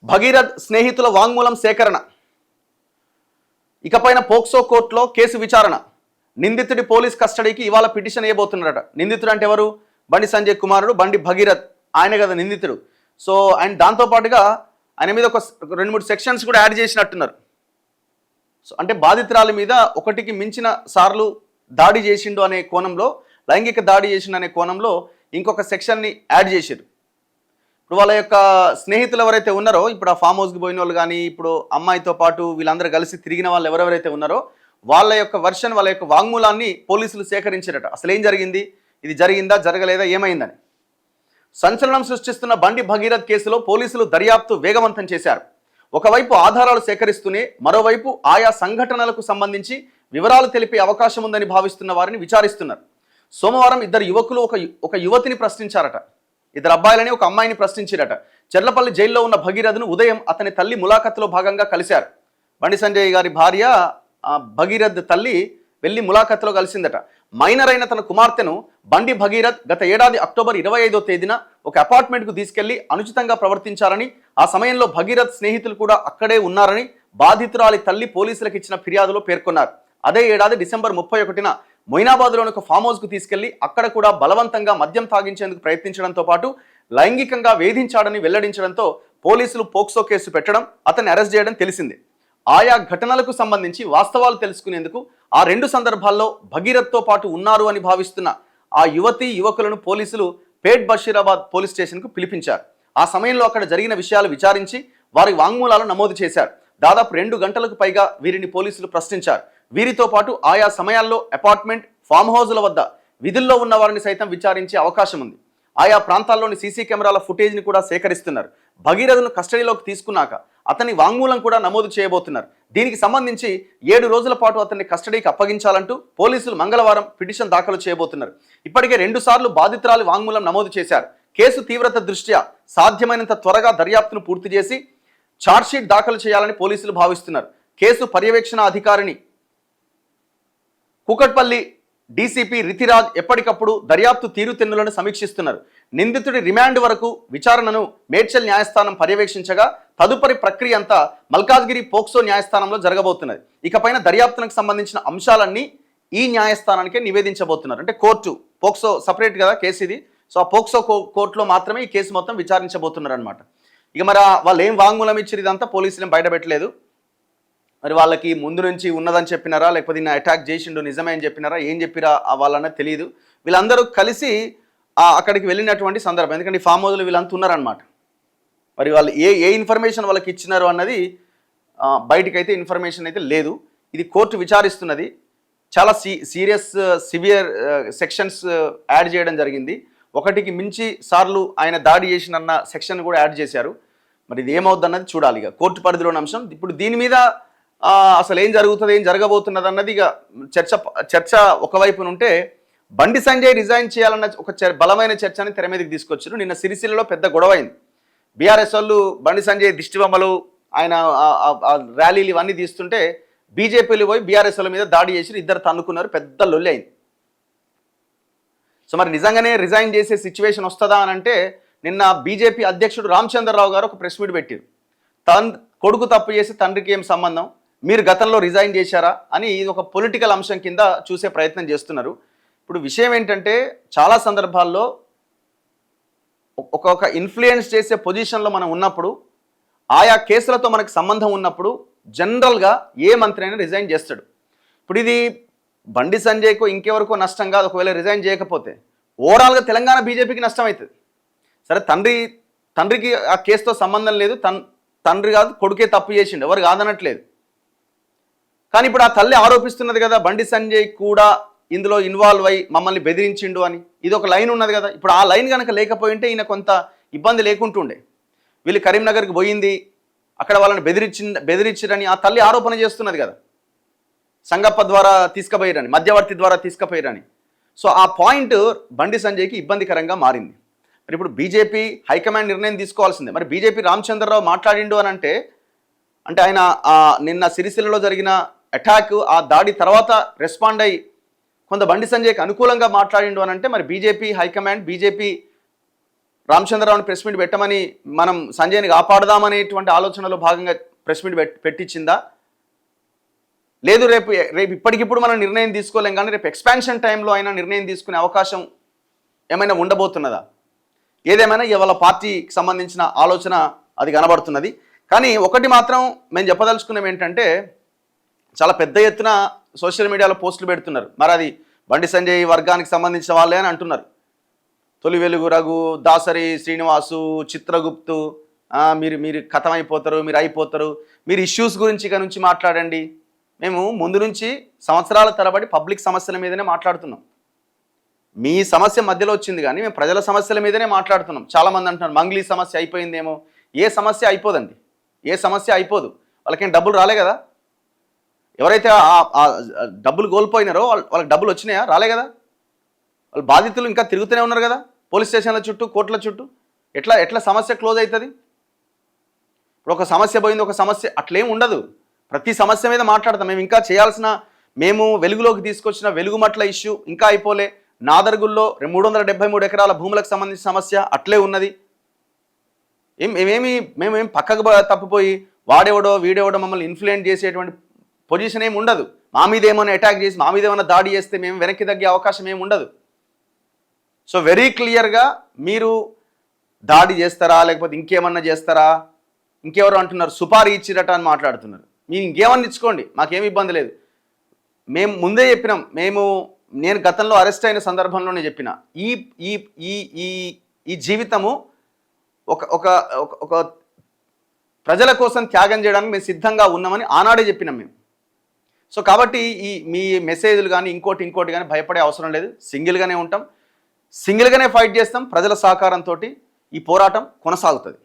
భగీరథ్ స్నేహితుల వాంగ్మూలం సేకరణ. ఇకపైన పోక్సో కోర్టులో కేసు విచారణ. నిందితుడి పోలీస్ కస్టడీకి ఇవాళ పిటిషన్ వేయబోతున్నారట. నిందితుడు అంటే ఎవరు? బండి సంజయ్ కుమారుడు బండి భగీరథ్, ఆయన కదా నిందితుడు. సో ఆయన దాంతోపాటుగా ఆయన మీద ఒక 2-3 సెక్షన్స్ కూడా యాడ్ చేసినట్టున్నారు. సో అంటే బాధితురాలి మీద ఒకటికి మించిన సార్లు దాడి చేసిండు అనే కోణంలో, లైంగిక దాడి చేసిండు అనే కోణంలో ఇంకొక సెక్షన్ని యాడ్ చేశారు. ఇప్పుడు వాళ్ళ యొక్క స్నేహితులు ఎవరైతే ఉన్నారో, ఇప్పుడు ఆ ఫామ్ హౌస్కి పోయిన వాళ్ళు కానీ, ఇప్పుడు అమ్మాయితో పాటు వీళ్ళందరూ కలిసి తిరిగిన వాళ్ళు ఎవరెవరైతే ఉన్నారో వాళ్ళ యొక్క వర్షన్, వాళ్ళ యొక్క వాంగ్మూలాన్ని పోలీసులు సేకరించారట. అసలు ఏం జరిగింది, ఇది జరిగిందా జరగలేదా, ఏమైందని. సంచలనం సృష్టిస్తున్న బండి భగీరథ్ కేసులో పోలీసులు దర్యాప్తు వేగవంతం చేశారు. ఒకవైపు ఆధారాలు సేకరిస్తూనే మరోవైపు ఆయా సంఘటనలకు సంబంధించి వివరాలు తెలిపే అవకాశం ఉందని భావిస్తున్న వారిని విచారిస్తున్నారు. సోమవారం ఇద్దరు యువకులు ఒక యువతిని ప్రశ్నించారట. ఇద్దరు అబ్బాయిలని ఒక అమ్మాయిని ప్రశ్నించారట. చెర్లపల్లి జైల్లో ఉన్న భగీరథ్ను ఉదయం అతని తల్లి ములాఖత్తులో భాగంగా కలిశారు. బండి సంజయ్ గారి భార్య భగీరథ్ తల్లి వెళ్ళి ములాఖత్తులో కలిసిందట. మైనర్ అయిన తన కుమార్తెను బండి భగీరథ్ గత ఏడాది అక్టోబర్ 25వ తేదీన ఒక అపార్ట్మెంట్కు తీసుకెళ్లి అనుచితంగా ప్రవర్తించారని, ఆ సమయంలో భగీరథ్ స్నేహితులు కూడా అక్కడే ఉన్నారని బాధితురాలి తల్లి పోలీసులకు ఇచ్చిన ఫిర్యాదులో పేర్కొన్నారు. అదే ఏడాది డిసెంబర్ 31న మొయినాబాద్లోని ఒక ఫామ్ హౌస్కు తీసుకెళ్లి అక్కడ కూడా బలవంతంగా మద్యం తాగించేందుకు ప్రయత్నించడంతో పాటు లైంగికంగా వేధించాడని వెల్లడించడంతో పోలీసులు పోక్సో కేసు పెట్టడం, అతన్ని అరెస్ట్ చేయడం తెలిసిందే. ఆయా ఘటనలకు సంబంధించి వాస్తవాలు తెలుసుకునేందుకు ఆ 2 సందర్భాల్లో భగీరథ్తో పాటు ఉన్నారు అని భావిస్తున్న ఆ యువకులను పోలీసులు పేట్ బషీరాబాద్ పోలీస్ స్టేషన్కు పిలిపించారు. ఆ సమయంలో అక్కడ జరిగిన విషయాలు విచారించి వారి వాంగ్మూలాలు నమోదు చేశారు. దాదాపు 2 గంటలకు పైగా వీరిని పోలీసులు ప్రశ్నించారు. వీరితో పాటు ఆయా సమయాల్లో అపార్ట్మెంట్, ఫామ్ హౌజుల వద్ద విధుల్లో ఉన్న వారిని సైతం విచారించే అవకాశం ఉంది. ఆయా ప్రాంతాల్లోని సీసీ కెమెరాల ఫుటేజ్ని కూడా సేకరిస్తున్నారు. భగీరథ్ను కస్టడీలోకి తీసుకున్నాక అతని వాంగ్మూలం కూడా నమోదు చేయబోతున్నారు. దీనికి సంబంధించి 7 రోజుల పాటు అతన్ని కస్టడీకి అప్పగించాలంటూ పోలీసులు మంగళవారం పిటిషన్ దాఖలు చేయబోతున్నారు. ఇప్పటికే 2 సార్లు బాధితురాలి వాంగ్మూలం నమోదు చేశారు. కేసు తీవ్రత దృష్ట్యా సాధ్యమైనంత త్వరగా దర్యాప్తును పూర్తి చేసి ఛార్జ్షీట్ దాఖలు చేయాలని పోలీసులు భావిస్తున్నారు. కేసు పర్యవేక్షణ అధికారిని కూకట్పల్లి డీసీపీ రితిరాజ్ ఎప్పటికప్పుడు దర్యాప్తు తీరుతెన్నులను సమీక్షిస్తున్నారు. నిందితుడి రిమాండ్ వరకు విచారణను మేడ్చల్ న్యాయస్థానం పర్యవేక్షించగా తదుపరి ప్రక్రియ అంతా మల్కాజ్గిరి పోక్సో న్యాయస్థానంలో జరగబోతున్నది. ఇకపైన దర్యాప్తునకు సంబంధించిన అంశాలన్నీ ఈ న్యాయస్థానానికే నివేదించబోతున్నారు. అంటే కోర్టు, పోక్సో సపరేట్ కదా కేసు ఇది. సో ఆ పోక్సో కోర్టులో మాత్రమే ఈ కేసు మొత్తం విచారించబోతున్నారు అనమాట. ఇక మరి వాళ్ళు ఏం వాంగ్మూలం ఇచ్చారు ఇదంతా పోలీసులు బయటపెట్టలేదు. మరి వాళ్ళకి ముందు నుంచి ఉన్నదని చెప్పినారా, లేకపోతే నిన్న అటాక్ చేసిండు నిజమే అని చెప్పినారా, ఏం చెప్పిరా వాళ్ళన్నది తెలియదు. వీళ్ళందరూ కలిసి అక్కడికి వెళ్ళినటువంటి సందర్భం, ఎందుకంటే ఈ ఫామ్ హౌస్లో వీళ్ళంతా ఉన్నారనమాట. మరి వాళ్ళు ఏ ఇన్ఫర్మేషన్ వాళ్ళకి ఇచ్చినారు అన్నది బయటకైతే ఇన్ఫర్మేషన్ అయితే లేదు. ఇది కోర్టు విచారిస్తున్నది. చాలా సివియర్ సెక్షన్స్ యాడ్ చేయడం జరిగింది. 1కి మించి సార్లు ఆయన దాడి చేసినన్న సెక్షన్ కూడా యాడ్ చేశారు. మరి ఇది ఏమవుద్ది అన్నది చూడాలి. ఇక కోర్టు పరిధిలోని అంశం. ఇప్పుడు దీని మీద అసలు ఏం జరుగుతుంది, ఏం జరగబోతున్నది అన్నది ఇక చర్చ ఒకవైపు ఉంటే, బండి సంజయ్ రిజైన్ చేయాలన్న ఒక బలమైన చర్చని తెర మీదకి తీసుకొచ్చారు. నిన్న సిరిసిల్లలో పెద్ద గొడవ అయింది. బీఆర్ఎస్ వాళ్ళు బండి సంజయ్ దిష్టిబొమ్మలు, ఆయన ర్యాలీలు ఇవన్నీ తీస్తుంటే బీజేపీలు పోయి బీఆర్ఎస్ వాళ్ళ మీద దాడి చేసి ఇద్దరు తన్నుకున్నారు. పెద్ద లొల్లి అయింది. సో మరి నిజంగానే రిజైన్ చేసే సిచ్యువేషన్ వస్తుందా అని అంటే, నిన్న బీజేపీ అధ్యక్షుడు రామచంద్రరావు గారు ఒక ప్రెస్ మీట్ పెట్టారు. కొడుకు తప్పు చేసి తండ్రికి ఏం సంబంధం, మీరు గతంలో రిజైన్ చేశారా అని ఇది ఒక పొలిటికల్ అంశం కింద చూసే ప్రయత్నం చేస్తున్నారు. ఇప్పుడు విషయం ఏంటంటే, చాలా సందర్భాల్లో ఒక్కొక్క ఇన్ఫ్లుయెన్స్ చేసే పొజిషన్లో మనం ఉన్నప్పుడు, ఆయా కేసులతో మనకు సంబంధం ఉన్నప్పుడు జనరల్గా ఏ మంత్రి అయినా రిజైన్ చేస్తాడు. ఇప్పుడు ఇది బండి సంజయ్కు ఇంకెవరికో నష్టం కాదు. ఒకవేళ రిజైన్ చేయకపోతే ఓవరాల్గా తెలంగాణ బీజేపీకి నష్టం అవుతుంది. సరే, తండ్రికి ఆ కేసుతో సంబంధం లేదు, తండ్రి కాదు కొడుకే తప్పు చేసిండు, ఎవరు కాదనట్లేదు. కానీ ఇప్పుడు ఆ తల్లి ఆరోపిస్తున్నది కదా, బండి సంజయ్ కూడా ఇందులో ఇన్వాల్వ్ అయ్యి మమ్మల్ని బెదిరించిండు అని. ఇది ఒక లైన్ ఉన్నది కదా. ఇప్పుడు ఆ లైన్ కనుక లేకపోయింటే ఈయన కొంత ఇబ్బంది లేకుంటుండే. వీళ్ళు కరీంనగర్కి పోయింది, అక్కడ వాళ్ళని బెదిరించిరని ఆ తల్లి ఆరోపణ చేస్తున్నది కదా, సంగప్ప ద్వారా తీసుకుపోయారని, మధ్యవర్తి ద్వారా తీసుకుపోయారని. సో ఆ పాయింట్ బండి సంజయ్కి ఇబ్బందికరంగా మారింది. మరి ఇప్పుడు బీజేపీ హైకమాండ్ నిర్ణయం తీసుకోవాల్సిందే. మరి బీజేపీ రామచంద్రరావు మాట్లాడిండు అని అంటే ఆయన నిన్న సిరిసిల్లలో జరిగిన అటాక్, ఆ దాడి తర్వాత రెస్పాండ్ అయ్యి కొంత బండి సంజయ్కి అనుకూలంగా మాట్లాడిండు అని అంటే, మరి బీజేపీ హైకమాండ్, బీజేపీ రామచంద్రరావుని ప్రెస్ మీట్ పెట్టమని మనం సంజయ్ని కాపాడదామనేటువంటి ఆలోచనలో భాగంగా ప్రెస్ మీట్ పెట్టించిందా? లేదు, రేపు ఇప్పటికిప్పుడు మనం నిర్ణయం తీసుకోలేం, కానీ రేపు ఎక్స్పాన్షన్ టైంలో అయినా నిర్ణయం తీసుకునే అవకాశం ఏమైనా ఉండబోతున్నదా? ఏదేమైనా ఇవాళ పార్టీకి సంబంధించిన ఆలోచన అది కనబడుతున్నది. కానీ ఒకటి మాత్రం మేము చెప్పదలుచుకున్నాం ఏంటంటే, చాలా పెద్ద ఎత్తున సోషల్ మీడియాలో పోస్టులు పెడుతున్నారు. మరి అది బండి సంజయ్ వర్గానికి సంబంధించిన వాళ్ళే అని అంటున్నారు. తొలి వెలుగు రఘు, దాసరి శ్రీనివాసు, చిత్రగుప్తు, మీరు ఖతమైపోతారు, మీరు అయిపోతారు, మీరు ఇష్యూస్ గురించి ఇక నుంచి మాట్లాడండి. మేము ముందు నుంచి సంవత్సరాల తరబడి పబ్లిక్ సమస్యల మీదనే మాట్లాడుతున్నాం. మీ సమస్య మధ్యలో వచ్చింది, కానీ మేము ప్రజల సమస్యల మీదనే మాట్లాడుతున్నాం. చాలామంది అంటున్నారు మంగ్లీ సమస్య అయిపోయిందేమో. ఏ సమస్య అయిపోదండి, ఏ సమస్య అయిపోదు. వాళ్ళకేం డబ్బులు రాలే కదా. ఎవరైతే ఆ డబ్బులు కోల్పోయినారో వాళ్ళకి డబ్బులు వచ్చినాయా? రాలే కదా. వాళ్ళు బాధితులు ఇంకా తిరుగుతూనే ఉన్నారు కదా పోలీస్ స్టేషన్ల చుట్టూ, కోర్టుల చుట్టూ. ఎట్లా సమస్య క్లోజ్ అవుతుంది? ఇప్పుడు ఒక సమస్య పోయింది, ఒక సమస్య అట్లేం ఉండదు. ప్రతి సమస్య మీద మాట్లాడతాం. మేము ఇంకా చేయాల్సిన, మేము వెలుగులోకి తీసుకొచ్చిన వెలుగుమట్ల ఇష్యూ ఇంకా అయిపోలే. నాదర్గుల్లో 373 ఎకరాల భూములకు సంబంధించిన సమస్య అట్లే ఉన్నది. మేమేం పక్కకు తప్పిపోయి వాడేవడో వీడేవడో మమ్మల్ని ఇన్ఫ్లుయెన్స్ చేసేటువంటి పొజిషన్ ఏమి ఉండదు. మా మీద ఏమైనా అటాక్ చేసి, మా మీద ఏమైనా దాడి చేస్తే మేము వెనక్కి తగ్గే అవకాశం ఏమి ఉండదు. సో వెరీ క్లియర్గా మీరు దాడి చేస్తారా, లేకపోతే ఇంకేమన్నా చేస్తారా? ఇంకెవరు అంటున్నారు సుపారీ ఇచ్చిరట అని మాట్లాడుతున్నారు. మీరు ఇంకేమన్నా ఇచ్చుకోండి, మాకేమి ఇబ్బంది లేదు. మేము ముందే చెప్పినాం. నేను గతంలో అరెస్ట్ అయిన సందర్భంలోనే చెప్పిన, ఈ ఈ ఈ ఈ ఈ జీవితము ఒక ప్రజల కోసం త్యాగం చేయడానికి మేము సిద్ధంగా ఉన్నామని ఆనాడే చెప్పినాం మేము. సో కాబట్టి మీ మెసేజ్లు కానీ ఇంకోటి కానీ భయపడే అవసరం లేదు. సింగిల్గానే ఉంటాం, సింగిల్గానే ఫైట్ చేస్తాం. ప్రజల సహకారంతో ఈ పోరాటం కొనసాగుతుంది.